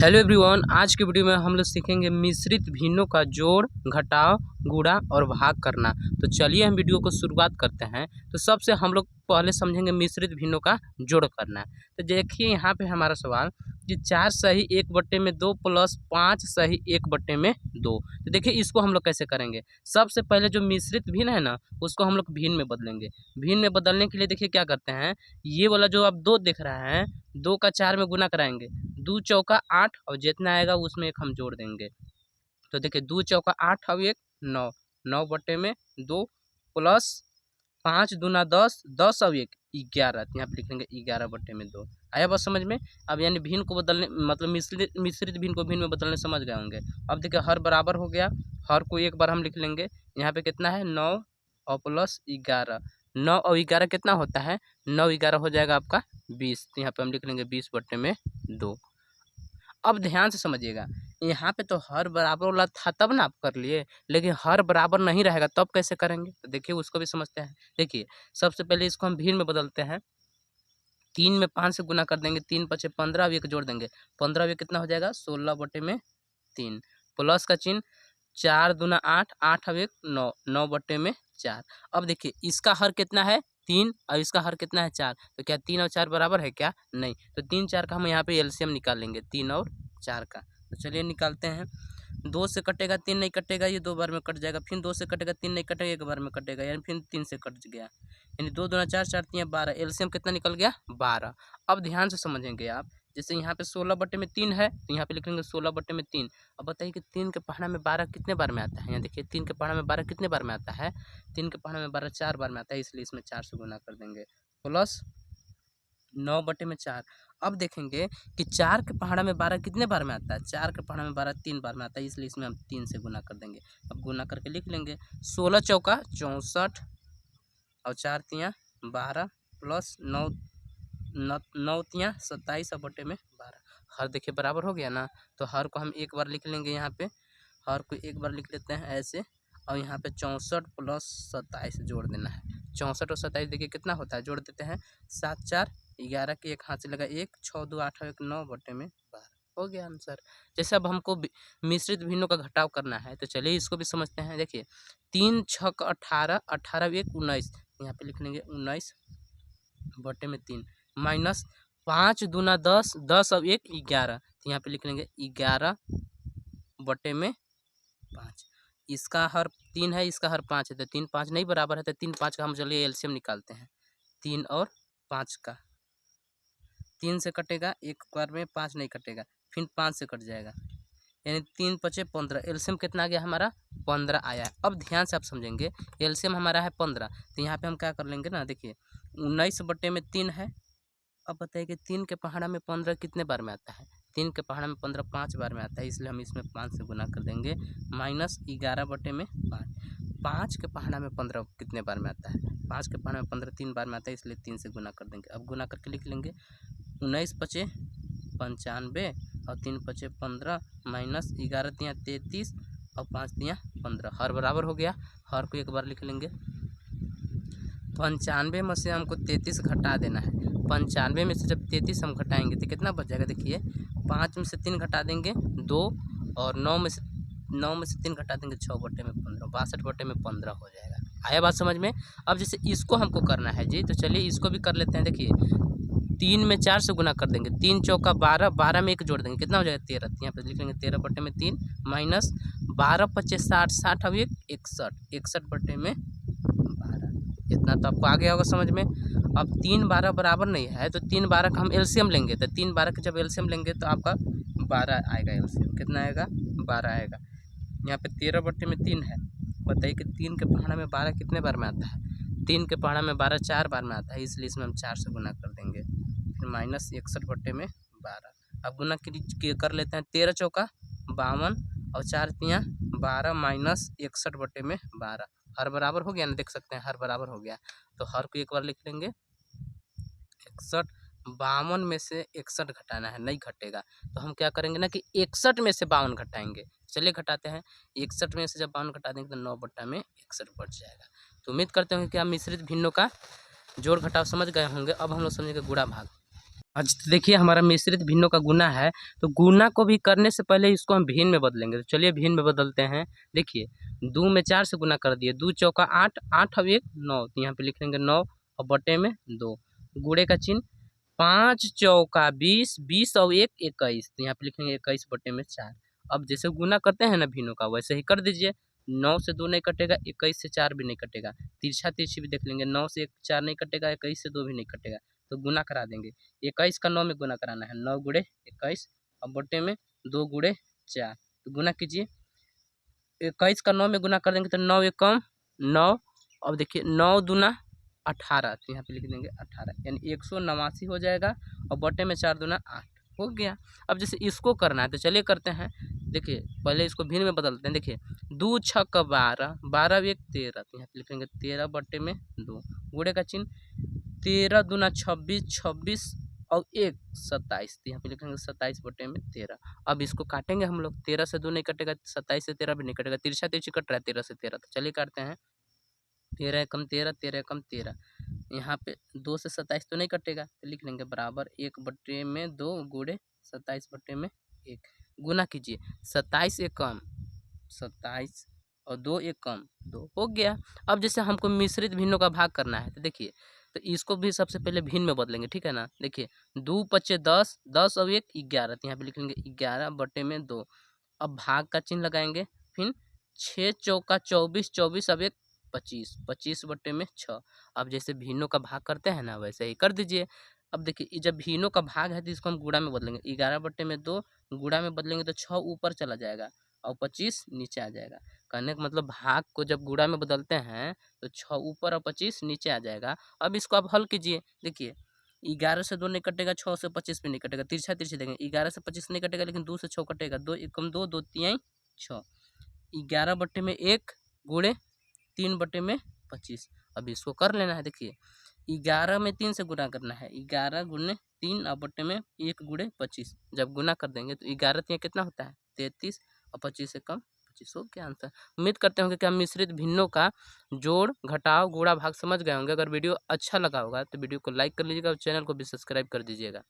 Hello everyone, आज के video में हम लोग सीखेंगे मिश्रित भिन्नों का जोड़, घटाव, गुणा और भाग करना। तो चलिए हम वीडियो को शुरुआत करते हैं। तो सबसे हम लोग पहले समझेंगे मिश्रित भिन्नों का जोड़ करना। तो देखिए यहाँ पे हमारा सवाल कि 4 सही 1/2 प्लस 5 सही 1/2। तो देखिए इसको हम लोग कैसे करेंगे। सबसे पहले जो मिश्रित भिन्न है ना, उसको हम लोग भिन्न में बदलेंगे। भिन्न में बदलने के लिए देखिए क्या करते हैं, ये वाला जो आप 2 दिख रहा है, 2 का 4 में गुना कराएंगे। 2 चौका 8 और जितना आएगा उसमें 1 हम जोड़ देंगे। तो देखिए 2 चौका 8 और 1 9, 9/2 प्लस 5 दूना 10, 10 और 1 11। यहाँ पे लिख लेंगे 11/2। आया बात समझ में। अब यानी भिन्न को बदलने मतलब मिश्रित भिन्न को भिन्न में बदलने समझ गए होंगे। अब देखिए हर बराबर हो गया, हर को एक बार हम लिख लेंगे। यहाँ पे कितना है 9 और प्लस 11। 9 और 11 कितना होता है, 9 11 हो जाएगा आपका 20। तो यहाँ पे हम लिख लेंगे 20/2। अब ध्यान से समझिएगा, यहाँ पे तो हर बराबर वाला था तब ना आप कर लिए, लेकिन हर बराबर नहीं रहेगा तब कैसे करेंगे। तो देखिए उसको भी समझते हैं। देखिए सबसे पहले इसको हम भिन्न में बदलते हैं। 3 में 5 से गुना कर देंगे, 3 पचे 15 और 1 जोड़ देंगे। 15 और 1 कितना हो जाएगा 16/3 प्लस का चिन्ह। 4 दूना 8, 8 और 1 9, 9/4। अब देखिए इसका हर कितना है 3 और इसका हर कितना है 4। तो क्या 3 और 4 बराबर है क्या, नहीं। तो 3 4 का हम यहाँ पे एलसीएम निकाल लेंगे, 3 और 4 का। तो चलिए निकालते हैं। 2 से कटेगा 3 नहीं कटेगा, ये 2 बार में कट जाएगा। फिर 2 से कटेगा 3 नहीं कटेगा, 1 बार में कटेगा, यानी फिर 3 से कट गया। यानी 2 दूना 4, 4 3 12, एलसीएम कितना निकल गया 12। अब ध्यान से समझेंगे आप, जैसे यहाँ पे 16/3 है तो यहाँ पे लिखेंगे 16/3। अब बताइए कि 3 के पहाड़ा में 12 कितने बार में आता है। यहाँ देखिए 3 के पहाड़ा में 12 कितने बार में आता है, 3 के पहाड़ा में 12 4 बार में आता है, इसलिए इसमें 4 से गुना कर देंगे। प्लस 9/4। अब देखेंगे कि 4 के पहाड़ा में 12 कितने बार में आता है, 4 के पहाड़ा में 12 3 बार में आता है, इसलिए इसमें हम 3 से गुना कर देंगे। अब गुना करके लिख लेंगे 16 चौका 64 और 4 तियाँ 12 प्लस 9 9 तियाँ 27 और बटे में 12। हर देखिए बराबर हो गया ना। तो हर को हम एक बार लिख लेंगे, यहाँ पे हर को एक बार लिख लेते हैं ऐसे। और यहाँ पे 64 प्लस 27 जोड़ देना है। 64 और 27 देखिए कितना होता है, जोड़ देते हैं। 7 4 11 के एक हाथ से लगा 1, 6 2 8 और 1 9/12 हो गया आंसर। जैसे अब हमको मिश्रित भिन्नों का घटाव करना है, तो चलिए इसको भी समझते हैं। देखिए 3 6 18, 18 और 1 19। यहाँ पे लिख लेंगे 19/3 माइनस 5 दूना 10, 10 और 1 11। तो यहाँ पे लिख लेंगे 11/5। इसका हर 3 है, इसका हर 5 है, तो 3 5 नहीं बराबर है, तो 3 5 का हम चलिए एलसीएम निकालते हैं। 3 और 5 का 3 से कटेगा, एक बार में 5 नहीं कटेगा, फिर 5 से कट जाएगा, यानी 3 पचे 15। एलसीएम कितना आ गया हमारा 15 आया है। अब ध्यान से आप समझेंगे, एलसीएम हमारा है 15, तो यहाँ पे हम क्या कर लेंगे ना, देखिए 19/3 है। अब बताइए कि 3 के पहाड़ा में 15 कितने बार में आता है, 3 के पहाड़ा में 15 5 बार में आता है, इसलिए हम इसमें 5 से गुना कर देंगे। माइनस 11/5। 5 के पहाड़ा में 15 कितने बार में आता है, 5 के पहाड़ा में 15 3 बार में आता है, इसलिए 3 से गुना कर देंगे। अब गुना करके लिख लेंगे 19 पचे 95 और 3 पचे 15 माइनस 11 तियाँ 33 और 5 तियाँ 15। हर बराबर हो गया, हर को एक बार लिख लेंगे। 95 में से हमको 33 घटा देना है। 95 में से जब 33 हम घटाएंगे तो कितना बच जाएगा, देखिए 5 में से 3 घटा देंगे 2, और 9 में से 3 घटा देंगे 6/15, 62/15 हो जाएगा। आया बात समझ में। अब जैसे इसको हमको करना है जी, तो चलिए इसको भी कर लेते हैं। देखिए 3 में 4 से गुना कर देंगे, 3 चौका 12, 12 में 1 जोड़ देंगे, कितना हो जाएगा 13। यहाँ पर लिख लेंगे 13/3 माइनस 12 पचे 60, 60 और 1 61, 61/12। इतना तो आपको आ गया होगा समझ में। अब 3 12 बराबर नहीं है, तो 3 12 का हम एलसीएम लेंगे, तो 3 12 का जब एलसीएम लेंगे तो आपका 12 आएगा। एलसीएम कितना आएगा 12 आएगा। यहाँ पे 13/3 है। बताइए कि 3 के पहाड़ा में 12 कितने बार में आता है, 3 के पहाड़ा में 12 4 बार में आता है, इसलिए इसमें हम 4 से गुना कर देंगे। फिर माइनस 61/12। अब गुना कर लेते हैं। 13 चौका 52 और 4 तियाँ 12 माइनस 61/12। हर बराबर हो गया ना, देख सकते हैं हर बराबर हो गया। तो हर को एक बार लिख लेंगे 61। 52 में से 61 घटाना है, नहीं घटेगा, तो हम क्या करेंगे ना कि 61 में से 52 घटाएंगे। चलिए घटाते हैं। 61 में से जब 52 घटा देंगे तो 9/61 बच जाएगा। तो उम्मीद करते होंगे कि आप मिश्रित भिन्नों का जोड़ घटाव समझ गए होंगे। अब हम लोग समझेंगे गुणा भाग। आज तो देखिए हमारा मिश्रित भिन्नों का गुना है, तो गुना को भी करने से पहले इसको हम भिन्न में बदलेंगे। तो चलिए भिन्न में बदलते हैं। देखिए 2 में 4 से गुना कर दिए, 2 चौका 8, 8 और 1 9, तो यहाँ पे लिख लेंगे 9 और बटे में 2, गुणे का चिन्ह, 5 चौका 20, 20 और 1 21, तो यहाँ पे लिखेंगे 21 बटे में 4। अब जैसे गुना करते हैं ना भिन्नों का, वैसे ही कर दीजिए। 9 से 2 नहीं कटेगा, 21 से 4 भी नहीं कटेगा, तिरछा तिरछी भी देख लेंगे, 9 से 1 4 नहीं कटेगा, 21 से 2 भी नहीं कटेगा, तो गुना करा देंगे। 21 का 9 में गुना कराना है, 9 गुणे 21 और बटे में 2 गुणे 4, तो गुना कीजिए। 21 का 9 में गुना कर देंगे तो 9 एकम 9, अब देखिए 9 दूना 18, तो यहाँ पे लिख देंगे 18, यानी 189 हो जाएगा और बटे में 4 दूना 8 हो गया। अब जैसे इसको करना है तो चलिए करते हैं। देखिए पहले इसको भिन्न में बदलते हैं। देखिए 2 छक 12, 12 एक 13, तो यहाँ पे लिखेंगे 13 बटे में 2, गुणे का चिन्ह, 13 दूना 26, 26 और 1 27, तो यहाँ पे लिखेंगे 27 बटे में 13। अब इसको काटेंगे हम लोग, 13 से 2 नहीं कटेगा, 27 से 13 भी नहीं कटेगा, तिरछा तिरछी कट रहा है 13 से 13, तो चलिए काटते हैं। 13 एकम 13, 13 एकम 13, यहाँ पे 2 से 27 तो नहीं कटेगा, तो लिख लेंगे बराबर 1 बटे में 2 गुणे 27 बटे में 1, गुना कीजिए। 27 एकम 27 और 2 एकम 2 हो गया। अब जैसे हमको मिश्रित भिन्नों का भाग करना है, तो देखिए तो इसको भी सबसे पहले भिन्न में बदलेंगे, ठीक है ना। देखिए 2 पचे 10, 10 और 1 11, तो यहाँ पे लिख लेंगे 11 बटे में 2, अब भाग का चिन्ह लगाएंगे, फिर 6 चौका 24, 24 अब 1 25, 25 बटे में 6। अब जैसे भिन्नों का भाग करते हैं ना, वैसे ही कर दीजिए। अब देखिए ये जब भिन्नों का भाग है तो इसको हम गुणा में बदलेंगे, 11 बटे में 2, गुणा में बदलेंगे तो 6 ऊपर चला जाएगा और 25 नीचे आ जाएगा। कहने का मतलब भाग को जब गुणा में बदलते हैं तो 6 ऊपर और 25 नीचे आ जाएगा। अब इसको आप हल कीजिए। देखिए 11 से 2 नहीं कटेगा, 6 से 25 भी नहीं कटेगा, तिरछा तिरछी देखेंगे, 11 से 25 नहीं कटेगा, लेकिन 2 से 6 कटेगा, 2 एकम 2, 2 तिहाई 6, 11 बटे में 1 गुणे 3 बटे में 25। अब इसको कर लेना है। देखिए 11 में 3 से गुना करना है, 11 गुणे 3 और बटे में 1 गुणे 25, जब गुना कर देंगे तो 11 तिहाई कितना होता है 33 और 25 से कम 25 हो गया आंसर। उम्मीद करते होंगे कि हम मिश्रित भिन्नों का जोड़ घटाव गुणा भाग समझ गए होंगे। अगर वीडियो अच्छा लगा होगा तो वीडियो को लाइक कर लीजिएगा और चैनल को भी सब्सक्राइब कर दीजिएगा।